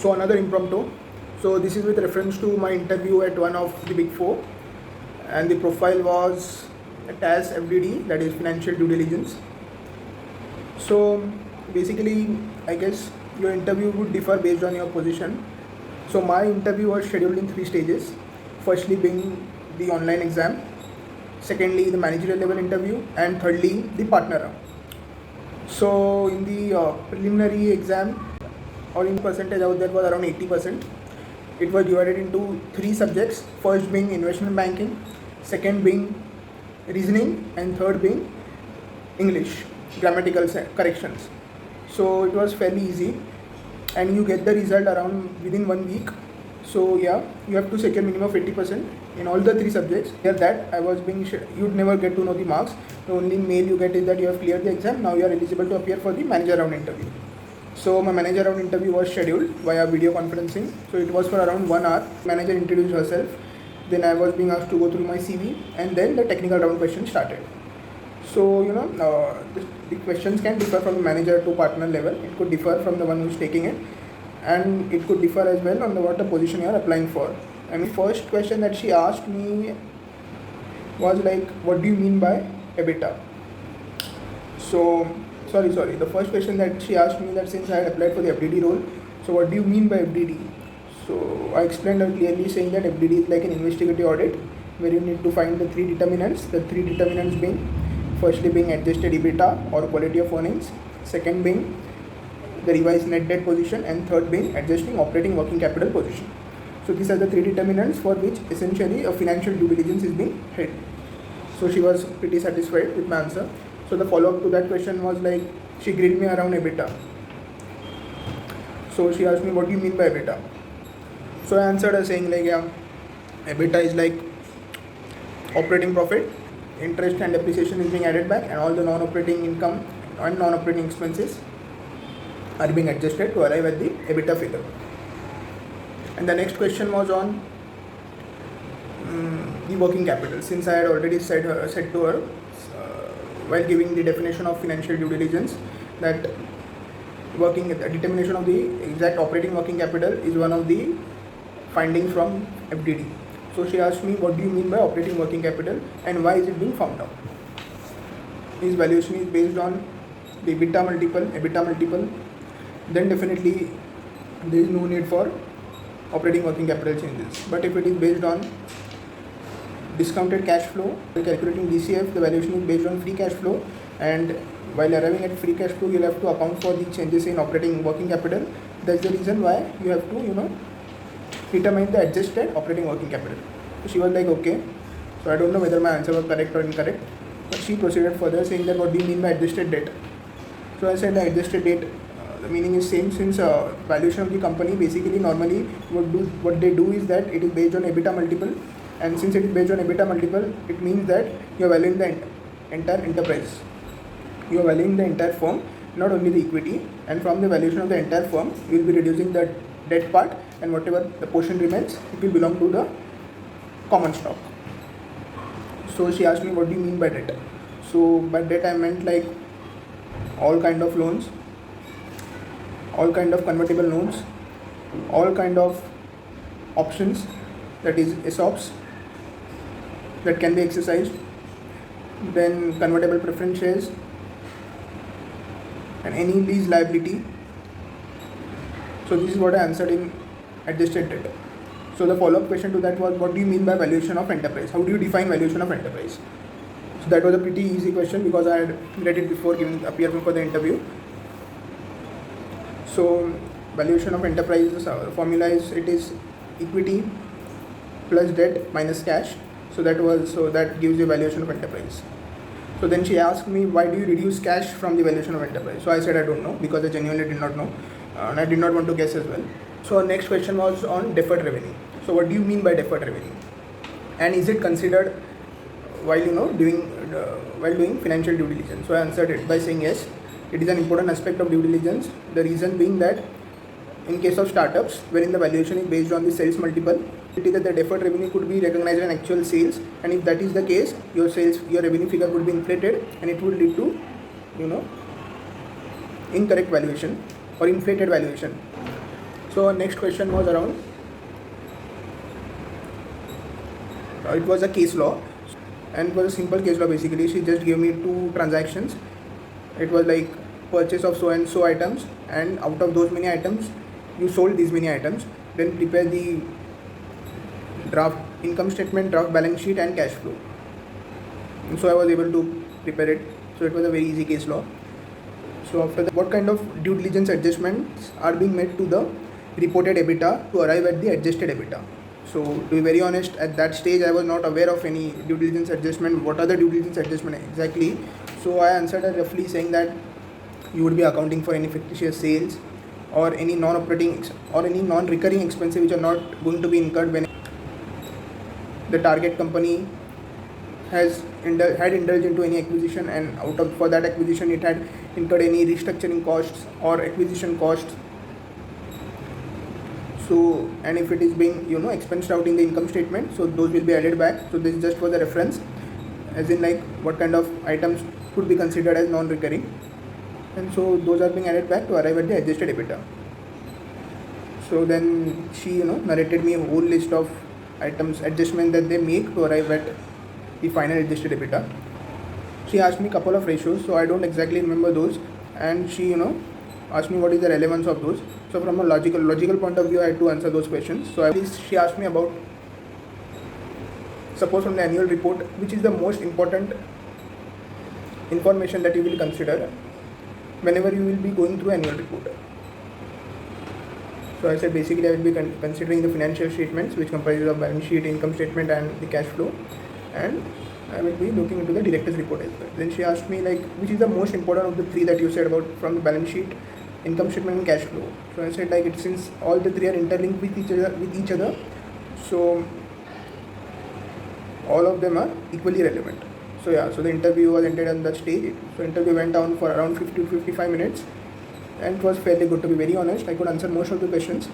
So another impromptu. So this is with reference to my interview at one of the big four, and the profile was TAS FDD, that is financial due diligence. So basically, I guess your interview would differ based on your position. So my interview was scheduled in 3 stages. Firstly being the online exam, secondly the managerial level interview, and thirdly the partner round. So in the preliminary exam, or in percentage out there was around 80%. It was divided into 3 subjects, first being investment banking, second being reasoning, and third being English grammatical corrections. So it was fairly easy, and you get the result around within 1 week. So yeah, you have to secure minimum of 80% in all the 3 subjects. Here that I was being you'd never get to know the marks. The only mail you get is that you have cleared the exam. Now you are eligible to appear for the manager round interview. So my manager round interview was scheduled via video conferencing. So it was for around 1 hour. Manager introduced herself. Then I was being asked to go through my CV, and then the technical round questions started. So the questions can differ from the manager to partner level. It could differ from the one who's taking it, and it could differ as well on what the position you are applying for. I mean, first question that she asked me was like, what do you mean by EBITDA? So sorry, the first question that she asked me, that since I had applied for the FDD role, so what do you mean by FDD? So I explained her clearly, saying that FDD is like an investigative audit where you need to find the 3 determinants. The 3 determinants being, firstly being adjusted EBITDA or quality of earnings, second being the revised net debt position, and third being adjusting operating working capital position. So these are the 3 determinants for which essentially a financial due diligence is being held. So she was pretty satisfied with my answer. So the follow-up to that question was like, she grilled me around EBITDA. So she asked me, what do you mean by EBITDA? So I answered her saying like, yeah, EBITDA is like operating profit, interest and depreciation is being added back, and all the non-operating income and non-operating expenses are being adjusted to arrive at the EBITDA figure. And the next question was on the working capital. Since I had already said to her while giving the definition of financial due diligence that determination of the exact operating working capital is one of the findings from FDD. So she asked me, what do you mean by operating working capital and why is it being found out? His valuation is based on the EBITDA multiple, then definitely there is no need for operating working capital changes. But if it is based on discounted cash flow, calculating DCF, the valuation is based on free cash flow, and while arriving at free cash flow, you'll have to account for the changes in operating working capital. That's the reason why you have to, determine the adjusted operating working capital. So she was like, okay. So I don't know whether my answer was correct or incorrect, but she proceeded further saying that, what do you mean by adjusted debt? So I said the adjusted debt, the meaning is same, since valuation of the company basically normally what they do is that it is based on EBITDA multiple, and since it is based on EBITDA multiple, it means that you are valuing the entire enterprise. You are valuing the entire firm, not only the equity, and from the valuation of the entire firm, you will be reducing the debt part, and whatever the portion remains, it will belong to the common stock. So she asked me, what do you mean by debt? So by debt I meant like all kind of loans, all kind of convertible loans, all kind of options, that is ESOPs, that can be exercised, then convertible preference shares, and any lease liability. So this is what I answered in adjusted debt. So the follow-up question to that was, what do you mean by valuation of enterprise? How do you define valuation of enterprise? So that was a pretty easy question because I had read it before appearing for the interview. So valuation of enterprise formula is, it is equity plus debt minus cash. So that gives the valuation of enterprise. So then she asked me, why do you reduce cash from the valuation of enterprise? So I said I don't know, because I genuinely did not know, and I did not want to guess as well. So our next question was on deferred revenue. So what do you mean by deferred revenue? And is it considered while doing financial due diligence? So I answered it by saying yes, it is an important aspect of due diligence. The reason being that in case of startups, wherein the valuation is based on the sales multiple, it is that the deferred revenue could be recognized in actual sales, and if that is the case, your revenue figure would be inflated, and it would lead to incorrect valuation or inflated valuation. So next question was around, it was a case law, and it was a simple case law. Basically she just gave me two transactions. It was like purchase of so and so items, and out of those many items you sold these many items. Then prepare the draft income statement, draft balance sheet and cash flow. And so I was able to prepare it. So it was a very easy case law. So after that, what kind of due diligence adjustments are being made to the reported EBITDA to arrive at the adjusted EBITDA? So to be very honest, at that stage I was not aware of any due diligence adjustment. What are the due diligence adjustment exactly? So I answered her roughly saying that you would be accounting for any fictitious sales or any non-operating or any non-recurring expenses which are not going to be incurred when the target company had indulged into any acquisition, and for that acquisition it had incurred any restructuring costs or acquisition costs. So, and if it is being expensed out in the income statement, so those will be added back. So this is just for the reference, as in like what kind of items could be considered as non-recurring, and so those are being added back to arrive at the adjusted EBITDA. So then she narrated me a whole list of items adjustment that they make to arrive at the final adjusted EBITDA. She asked me a couple of ratios, so I don't exactly remember those, and she asked me what is the relevance of those. So from a logical point of view, I had to answer those questions. So she asked me about, suppose from the annual report, which is the most important information that you will consider whenever you will be going through annual report. So I said basically I will be considering the financial statements, which comprises of balance sheet, income statement and the cash flow, and I will be looking into the director's report as well. Then she asked me like, which is the most important of the three that you said about, from the balance sheet, income statement and cash flow. So I said like, since all the three are interlinked with each other, so all of them are equally relevant. So yeah, so the interview was ended on that stage. So interview went on for around 50 to 55 minutes, and it was fairly good. To be very honest, I could answer most of the questions,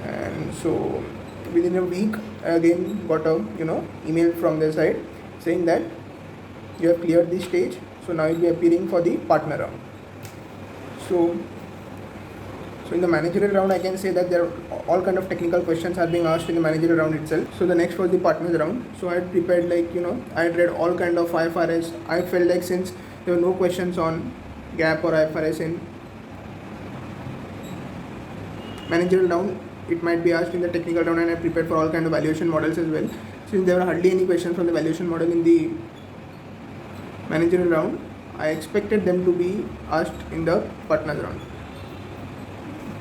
and so within a week I again got a email from their side saying that you have cleared this stage, so now you'll be appearing for the partner round. So in the managerial round, I can say that there are all kind of technical questions are being asked in the managerial round itself. So the next was the partners round. So I had prepared I had read all kind of IFRS. I felt like since there were no questions on GAAP or IFRS in managerial round, it might be asked in the technical round, and I prepared for all kind of valuation models as well. Since there were hardly any questions from the valuation model in the managerial round, I expected them to be asked in the partners round.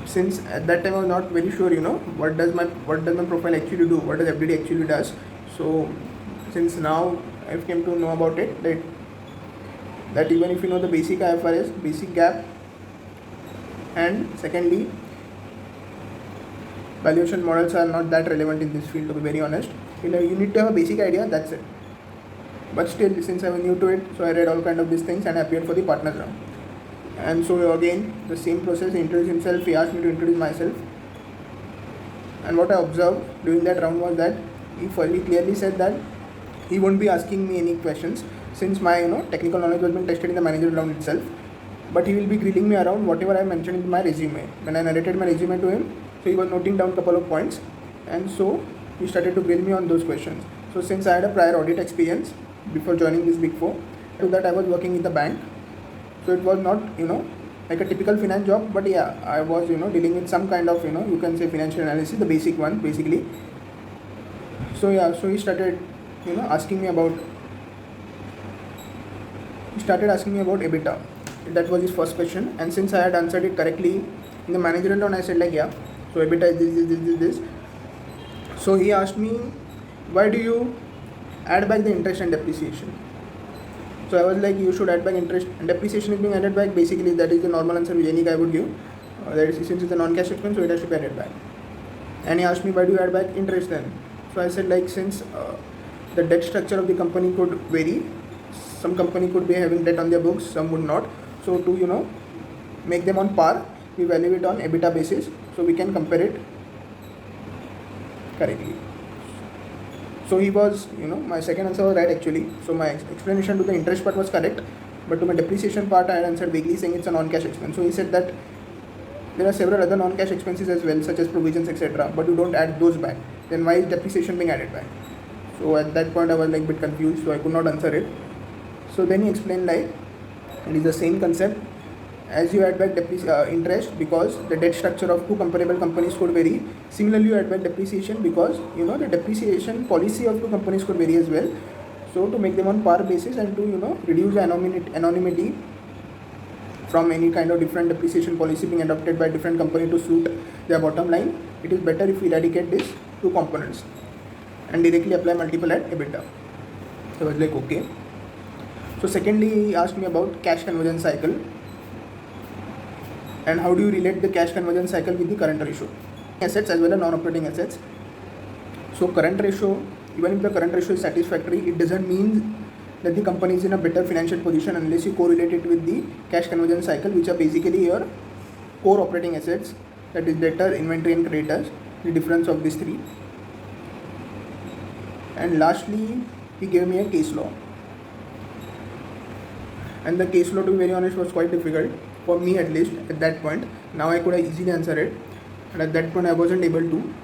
Since at that time I was not very sure what does my profile actually do, what does FDD actually does. So since now I came to know about it, that even if you know the basic IFRS, basic GAAP, and secondly valuation models are not that relevant in this field, to be very honest. You need to have a basic idea, that's it. But still, since I was new to it, so I read all kind of these things and I appeared for the partners round. And so again, the same process, he introduced himself, he asked me to introduce myself. And what I observed during that round was that he clearly said that he won't be asking me any questions, since my technical knowledge was being tested in the managerial round itself. But he will be grilling me around whatever I mentioned in my resume. When I narrated my resume to him, so he was noting down a couple of points, and so he started to grill me on those questions. So since I had a prior audit experience before joining this Big Four, to that I was working in the bank. So it was not like a typical finance job, but yeah, I was dealing with some kind of you can say financial analysis, the basic one basically. So yeah, so he started asking me about EBITDA. That was his first question, and since I had answered it correctly in the managerial round, I said like, yeah, so EBITDA is this. So he asked me, why do you add back the interest and depreciation? So I was like, you should add back interest and depreciation is being added back. Basically, that is the normal answer which any guy would give. That is, since it's a non-cash expense, so it has to be added back. And he asked me, why do you add back interest then? So I said like, since the debt structure of the company could vary, some company could be having debt on their books, some would not. So to make them on par, we value it on EBITDA basis, so we can compare it correctly. So he was, my second answer was right actually. So my explanation to the interest part was correct, but to my depreciation part I had answered vaguely saying it's a non-cash expense. So he said that There are several other non-cash expenses as well, such as provisions, etc. But you don't add those back. Then why is depreciation being added back? So at that point I was like a bit confused, so I could not answer it. So then he explained like it is the same concept as you add back interest, because the debt structure of two comparable companies could vary. Similarly, you add back depreciation because the depreciation policy of two companies could vary as well. So to make them on par basis and to reduce the anonymity from any kind of different depreciation policy being adopted by different company to suit their bottom line, it is better if we eradicate these two components and directly apply multiple at EBITDA. So I was like, okay. So secondly, he asked me about cash conversion cycle and how do you relate the cash conversion cycle with the current ratio, assets as well as non-operating assets. So current ratio, even if the current ratio is satisfactory, it doesn't mean that the company is in a better financial position unless you correlate it with the cash conversion cycle, which are basically your core operating assets, that is debtor, inventory and creditors, the difference of these three. And lastly, he gave me a case law, and the case law, to be very honest, was quite difficult for me, at least at that point. Now I could easily answer it, and at that point I wasn't able to.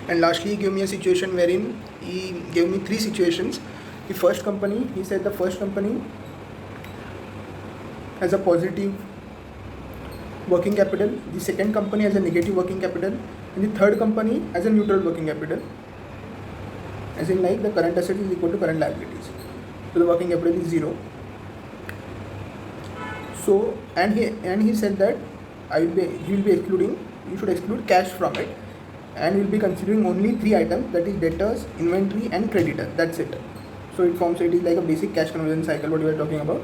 And lastly, he gave me a situation wherein he gave me three situations. The first company, he said the first company has a positive working capital, the second company has a negative working capital, and the third company has a neutral working capital, as in like the current asset is equal to current liabilities, so the working capital is zero. So and he said that he will be excluding, you should exclude cash from it, and we'll be considering only three items, that is debtors, inventory and creditor. That's it. So it is like a basic cash conversion cycle what we are talking about.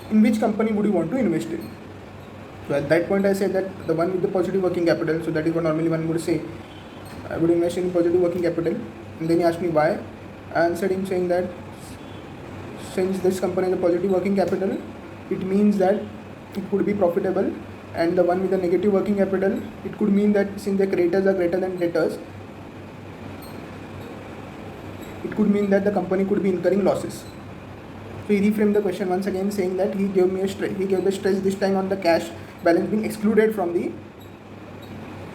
In which company would you want to invest in? So at that point I said that the one with the positive working capital, so that is what normally one would say, I would invest in positive working capital. And then he asked me why. I answered him saying that since this company has a positive working capital, it means that it could be profitable, and the one with the negative working capital, it could mean that since the creditors are greater than debtors, it could mean that the company could be incurring losses. So he reframed the question once again, saying that he gave the stress this time on the cash balance being excluded from the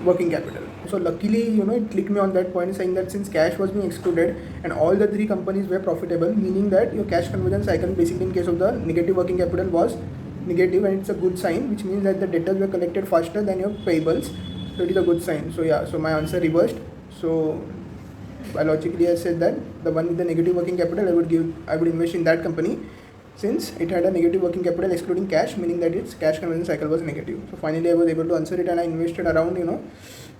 working capital. So luckily, it clicked me on that point, saying that since cash was being excluded and all the three companies were profitable, meaning that your cash conversion cycle basically in case of the negative working capital was negative, and it's a good sign, which means that the debtors were collected faster than your payables, so it is a good sign. So yeah, so my answer reversed. So biologically I said that the one with the negative working capital, I would invest in that company since it had a negative working capital excluding cash, meaning that its cash conversion cycle was negative. So finally I was able to answer it, and I invested around,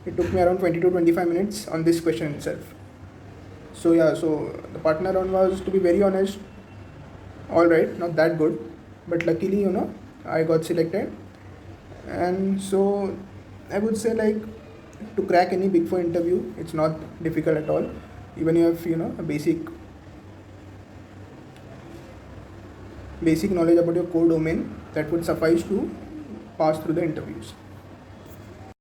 it took me around 20 to 25 minutes on this question itself. So yeah, so the partner round was, to be very honest, alright, not that good, but luckily, I got selected. And so I would say, like, to crack any Big Four interview, it's not difficult at all. Even you have, a basic knowledge about your core domain, that would suffice to pass through the interviews.